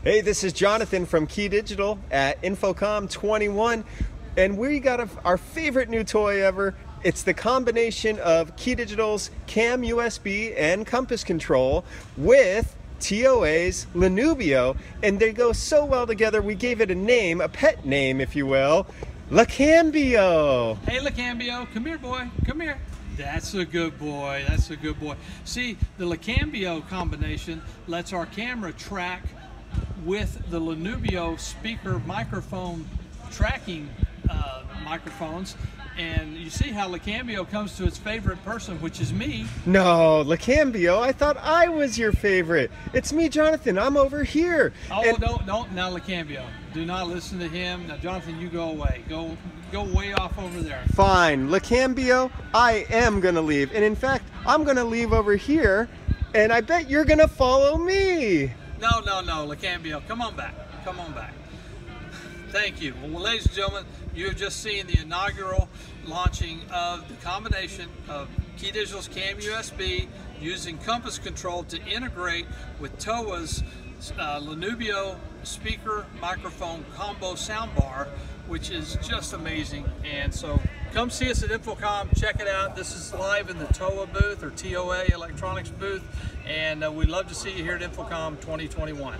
Hey, this is Jonathan from KeyDigital at Infocom 21, and we got our favorite new toy ever. It's the combination of KeyDigital's CAMUSB and compass control with TOA's Lenubio, and they go so well together we gave it a name, a pet name if you will, LeCAMbio. Hey LeCAMbio, come here boy, come here. That's a good boy, that's a good boy. See, the LeCAMbio combination lets our camera track with the Lenubio speaker microphone tracking microphones, and you see how LeCAMbio comes to its favorite person, which is me. No, LeCAMbio, I thought I was your favorite. It's me, Jonathan, I'm over here. Oh, don't, now LeCAMbio, do not listen to him. Now Jonathan, you go away, go way off over there. Fine, LeCAMbio, I am gonna leave, and in fact, I'm gonna leave over here, and I bet you're gonna follow me. No, LeCAMbio, come on back, come on back. Thank you. Well, ladies and gentlemen, you have just seen the inaugural launching of the combination of KeyDigital's CAMUSB using compass control to integrate with TOA's Lenubio speaker microphone combo soundbar, which is just amazing. And so come see us at Infocom, check it out. This is live in the TOA booth, or TOA Electronics booth, and we'd love to see you here at Infocom 2021.